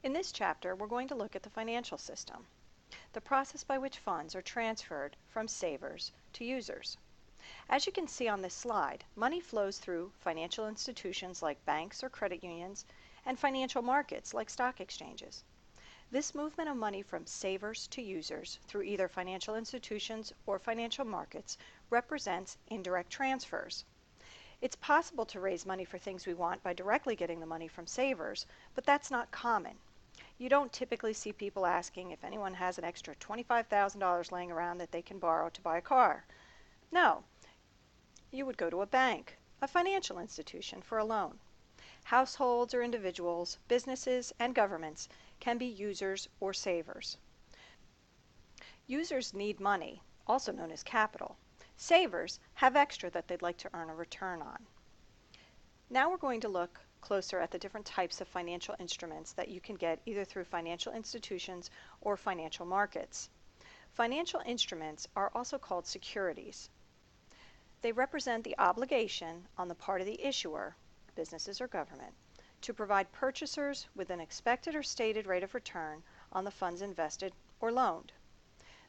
In this chapter, we're going to look at the financial system, the process by which funds are transferred from savers to users. As you can see on this slide, money flows through financial institutions like banks or credit unions and financial markets like stock exchanges. This movement of money from savers to users through either financial institutions or financial markets represents indirect transfers. It's possible to raise money for things we want by directly getting the money from savers, but that's not common. You don't typically see people asking if anyone has an extra $25,000 laying around that they can borrow to buy a car. No, you would go to a bank, a financial institution, for a loan. Households or individuals, businesses, and governments can be users or savers. Users need money, also known as capital. Savers have extra that they'd like to earn a return on. Now we're going to look closer at the different types of financial instruments that you can get either through financial institutions or financial markets. Financial instruments are also called securities. They represent the obligation on the part of the issuer, businesses or government, to provide purchasers with an expected or stated rate of return on the funds invested or loaned.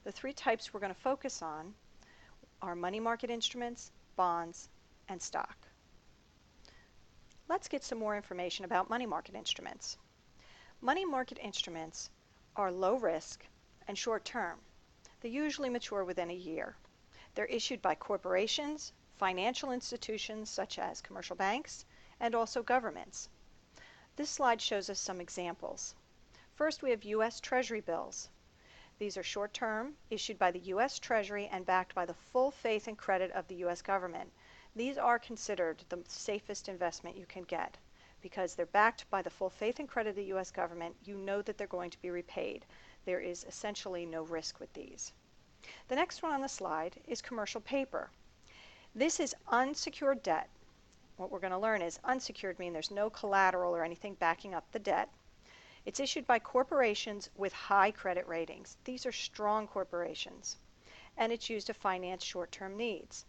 The three types we're going to focus on are money market instruments, bonds, and stock. Let's get some more information about money market instruments. Money market instruments are low risk and short term. They usually mature within a year. They're issued by corporations, financial institutions such as commercial banks, and also governments. This slide shows us some examples. First, we have U.S. Treasury bills. These are short-term, issued by the U.S. Treasury and backed by the full faith and credit of the U.S. government. These are considered the safest investment you can get. Because they're backed by the full faith and credit of the U.S. government, you know that they're going to be repaid. There is essentially no risk with these. The next one on the slide is commercial paper. This is unsecured debt. What we're going to learn is unsecured means there's no collateral or anything backing up the debt. It's issued by corporations with high credit ratings. These are strong corporations. And it's used to finance short-term needs.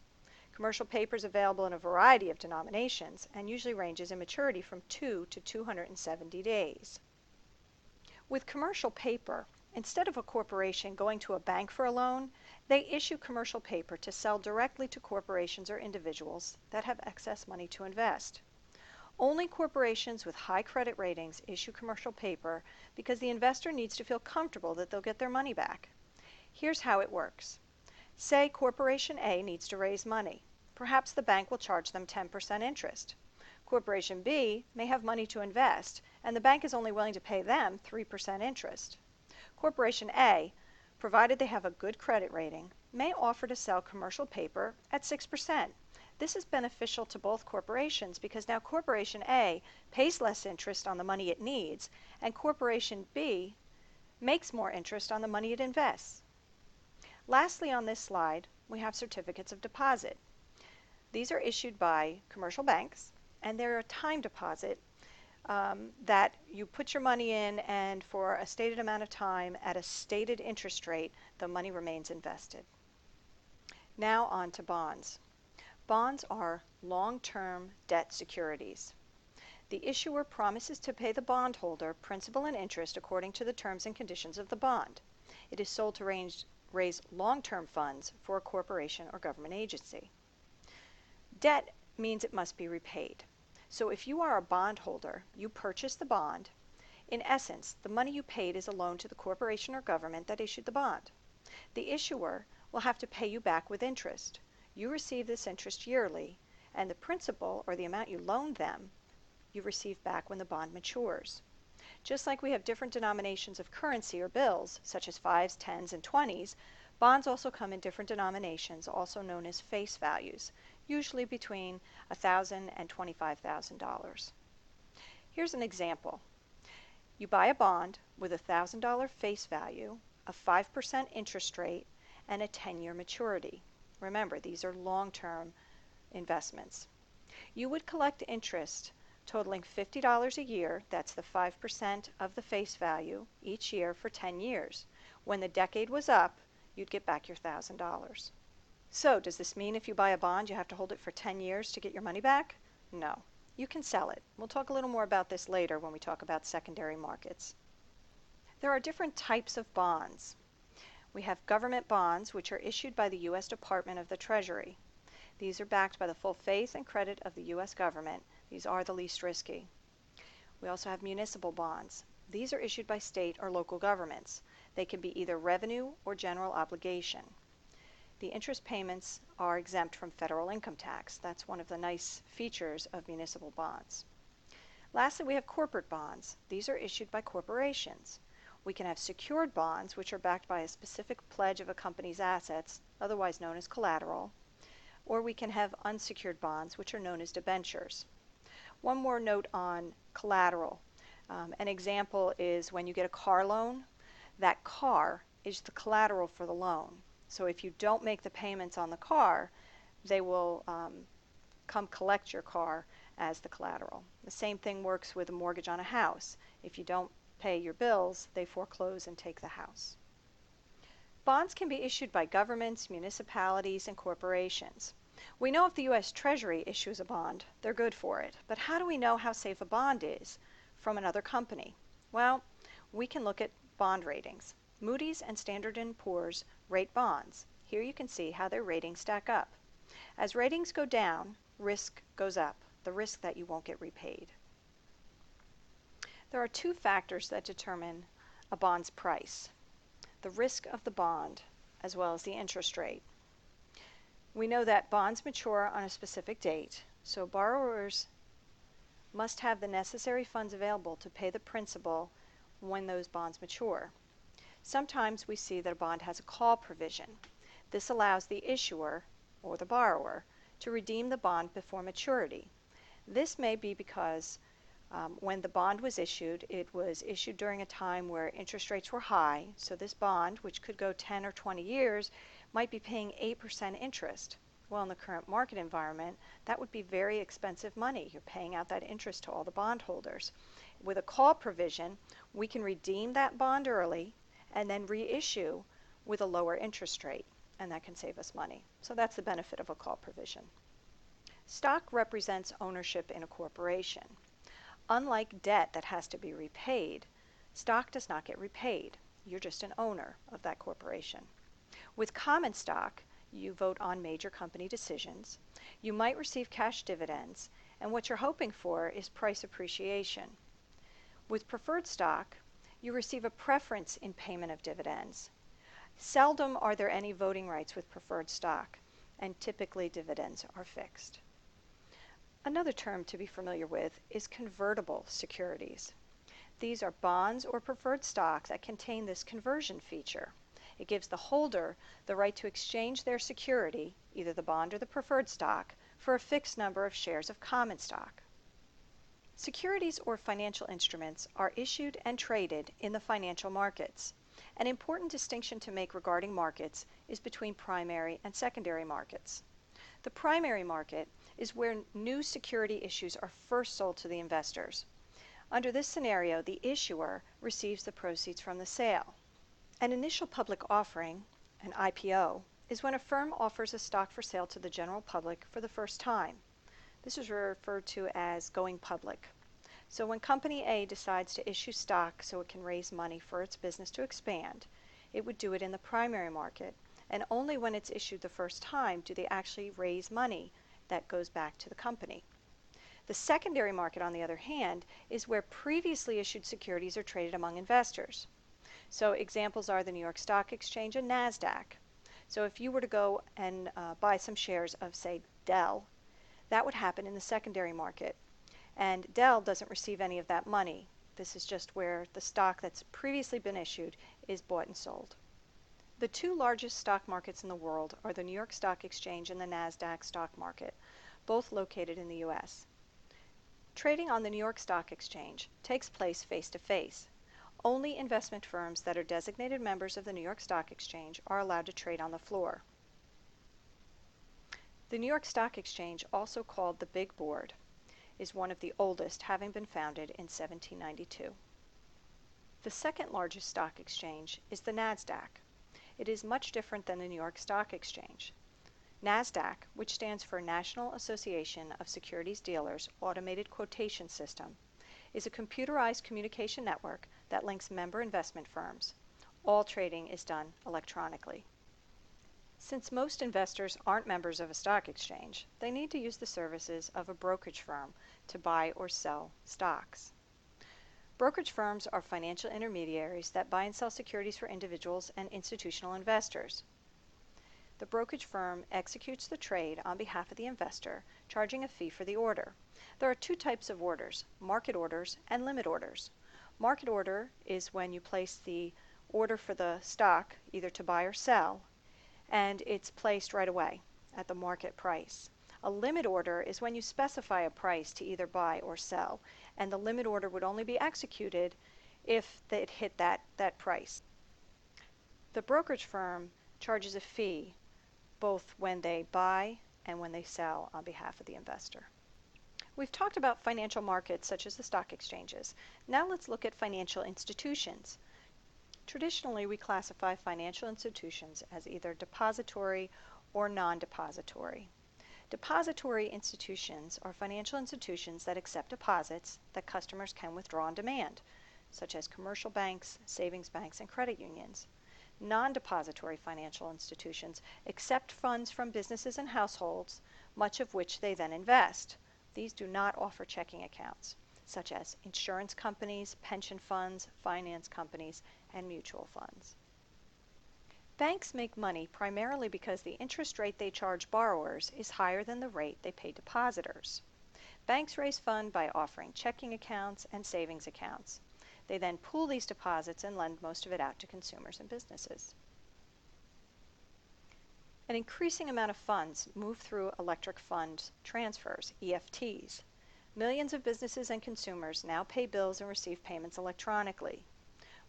Commercial paper is available in a variety of denominations and usually ranges in maturity from 2 to 270 days. With commercial paper, instead of a corporation going to a bank for a loan, they issue commercial paper to sell directly to corporations or individuals that have excess money to invest. Only corporations with high credit ratings issue commercial paper because the investor needs to feel comfortable that they'll get their money back. Here's how it works. Say Corporation A needs to raise money. Perhaps the bank will charge them 10% interest. Corporation B may have money to invest, and the bank is only willing to pay them 3% interest. Corporation A, provided they have a good credit rating, may offer to sell commercial paper at 6%. This is beneficial to both corporations because now Corporation A pays less interest on the money it needs, and Corporation B makes more interest on the money it invests. Lastly on this slide, we have certificates of deposit. These are issued by commercial banks, and they're a time deposit that you put your money in, and for a stated amount of time at a stated interest rate, the money remains invested. Now on to bonds. Bonds are long-term debt securities. The issuer promises to pay the bondholder principal and interest according to the terms and conditions of the bond. It is sold to raise long-term funds for a corporation or government agency. Debt means it must be repaid. So if you are a bondholder, you purchase the bond. In essence, the money you paid is a loan to the corporation or government that issued the bond. The issuer will have to pay you back with interest. You receive this interest yearly, and the principal, or the amount you loaned them, you receive back when the bond matures. Just like we have different denominations of currency or bills, such as 5s, 10s, and 20s, bonds also come in different denominations, also known as face values, usually between $1,000 and $25,000. Here's an example. You buy a bond with a $1,000 face value, a 5% interest rate, and a 10-year maturity. Remember, these are long-term investments. You would collect interest totaling $50 a year, that's the 5% of the face value, each year for 10 years. When the decade was up, you'd get back your $1,000. So, does this mean if you buy a bond you have to hold it for 10 years to get your money back? No. You can sell it. We'll talk a little more about this later when we talk about secondary markets. There are different types of bonds. We have government bonds, which are issued by the U.S. Department of the Treasury. These are backed by the full faith and credit of the U.S. government. These are the least risky. We also have municipal bonds. These are issued by state or local governments. They can be either revenue or general obligation. The interest payments are exempt from federal income tax. That's one of the nice features of municipal bonds. Lastly, we have corporate bonds. These are issued by corporations. We can have secured bonds, which are backed by a specific pledge of a company's assets, otherwise known as collateral, or we can have unsecured bonds, which are known as debentures. One more note on collateral. An example is when you get a car loan, that car is the collateral for the loan. So if you don't make the payments on the car, they will come collect your car as the collateral. The same thing works with a mortgage on a house. If you don't pay your bills, they foreclose and take the house. Bonds can be issued by governments, municipalities, and corporations. We know if the U.S. Treasury issues a bond, they're good for it. But how do we know how safe a bond is from another company? Well, we can look at bond ratings. Moody's and Standard & Poor's rate bonds. Here you can see how their ratings stack up. As ratings go down, risk goes up, the risk that you won't get repaid. There are two factors that determine a bond's price: the risk of the bond as well as the interest rate. We know that bonds mature on a specific date, so borrowers must have the necessary funds available to pay the principal when those bonds mature. Sometimes we see that a bond has a call provision. This allows the issuer, or the borrower, to redeem the bond before maturity. This may be because when the bond was issued, it was issued during a time where interest rates were high, so this bond, which could go 10 or 20 years, might be paying 8% interest. Well, in the current market environment, that would be very expensive money. You're paying out that interest to all the bondholders. With a call provision, we can redeem that bond early and then reissue with a lower interest rate, and that can save us money. So that's the benefit of a call provision. Stock represents ownership in a corporation. Unlike debt that has to be repaid, stock does not get repaid. You're just an owner of that corporation. With common stock, you vote on major company decisions. You might receive cash dividends, and what you're hoping for is price appreciation. With preferred stock, you receive a preference in payment of dividends. Seldom are there any voting rights with preferred stock, and typically dividends are fixed. Another term to be familiar with is convertible securities. These are bonds or preferred stock that contain this conversion feature. It gives the holder the right to exchange their security, either the bond or the preferred stock, for a fixed number of shares of common stock. Securities or financial instruments are issued and traded in the financial markets. An important distinction to make regarding markets is between primary and secondary markets. The primary market is where new security issues are first sold to the investors. Under this scenario, the issuer receives the proceeds from the sale. An initial public offering, an IPO, is when a firm offers a stock for sale to the general public for the first time. This is referred to as going public. So when Company A decides to issue stock so it can raise money for its business to expand, it would do it in the primary market, and only when it's issued the first time do they actually raise money that goes back to the company. The secondary market, on the other hand, is where previously issued securities are traded among investors. So examples are the New York Stock Exchange and NASDAQ. So if you were to go and buy some shares of, say, Dell, that would happen in the secondary market. And Dell doesn't receive any of that money. This is just where the stock that's previously been issued is bought and sold. The two largest stock markets in the world are the New York Stock Exchange and the NASDAQ stock market, both located in the U.S. Trading on the New York Stock Exchange takes place face-to-face. Only investment firms that are designated members of the New York Stock Exchange are allowed to trade on the floor. The New York Stock Exchange, also called the Big Board, is one of the oldest, having been founded in 1792. The second largest stock exchange is the NASDAQ. It is much different than the New York Stock Exchange. NASDAQ, which stands for National Association of Securities Dealers Automated Quotation System, is a computerized communication network that links member investment firms. All trading is done electronically. Since most investors aren't members of a stock exchange, they need to use the services of a brokerage firm to buy or sell stocks. Brokerage firms are financial intermediaries that buy and sell securities for individuals and institutional investors. The brokerage firm executes the trade on behalf of the investor, charging a fee for the order. There are two types of orders, market orders and limit orders. Market order is when you place the order for the stock, either to buy or sell, and it's placed right away at the market price. A limit order is when you specify a price to either buy or sell, and the limit order would only be executed if it hit that price. The brokerage firm charges a fee both when they buy and when they sell on behalf of the investor. We've talked about financial markets such as the stock exchanges. Now let's look at financial institutions. Traditionally, we classify financial institutions as either depository or non-depository. Depository institutions are financial institutions that accept deposits that customers can withdraw on demand, such as commercial banks, savings banks, and credit unions. Non-depository financial institutions accept funds from businesses and households, much of which they then invest. These do not offer checking accounts, such as insurance companies, pension funds, finance companies, and mutual funds. Banks make money primarily because the interest rate they charge borrowers is higher than the rate they pay depositors. Banks raise funds by offering checking accounts and savings accounts. They then pool these deposits and lend most of it out to consumers and businesses. An increasing amount of funds move through electric fund transfers, EFTs. Millions of businesses and consumers now pay bills and receive payments electronically.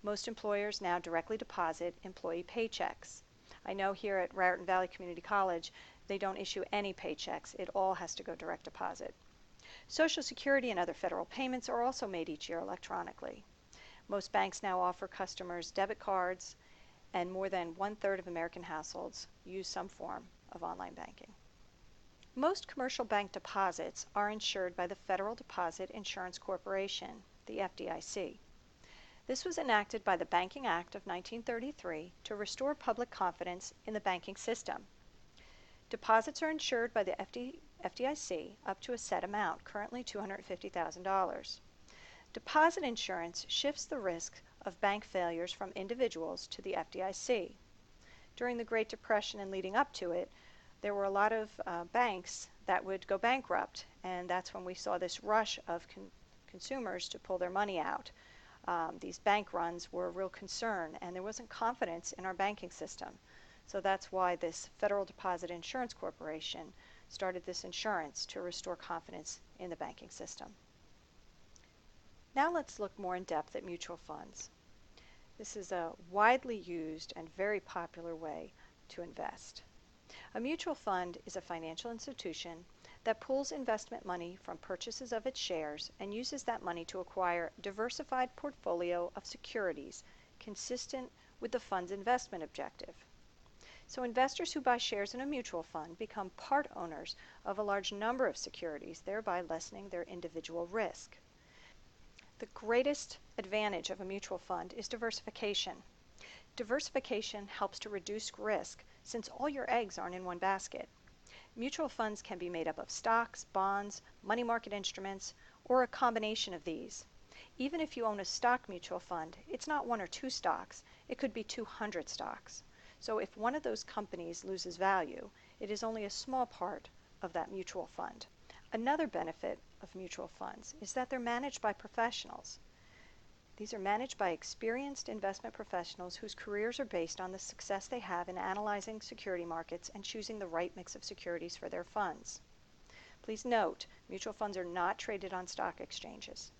Most employers now directly deposit employee paychecks. I know here at Raritan Valley Community College, they don't issue any paychecks. It all has to go direct deposit. Social Security and other federal payments are also made each year electronically. Most banks now offer customers debit cards, and more than 1/3 of American households use some form of online banking. Most commercial bank deposits are insured by the Federal Deposit Insurance Corporation, the FDIC. This was enacted by the Banking Act of 1933 to restore public confidence in the banking system. Deposits are insured by the FDIC up to a set amount, currently $250,000. Deposit insurance shifts the risk of bank failures from individuals to the FDIC. During the Great Depression and leading up to it, there were a lot of banks that would go bankrupt, and that's when we saw this rush of consumers to pull their money out. These bank runs were a real concern, and there wasn't confidence in our banking system. So that's why this Federal Deposit Insurance Corporation started this insurance to restore confidence in the banking system. Now let's look more in depth at mutual funds. This is a widely used and very popular way to invest. A mutual fund is a financial institution that pools investment money from purchases of its shares and uses that money to acquire a diversified portfolio of securities consistent with the fund's investment objective. So investors who buy shares in a mutual fund become part owners of a large number of securities, thereby lessening their individual risk. The greatest advantage of a mutual fund is diversification. Diversification helps to reduce risk since all your eggs aren't in one basket. Mutual funds can be made up of stocks, bonds, money market instruments, or a combination of these. Even if you own a stock mutual fund, it's not one or two stocks, it could be 200 stocks. So if one of those companies loses value, it is only a small part of that mutual fund. Another benefit of mutual funds is that they're managed by professionals. These are managed by experienced investment professionals whose careers are based on the success they have in analyzing security markets and choosing the right mix of securities for their funds. Please note, mutual funds are not traded on stock exchanges.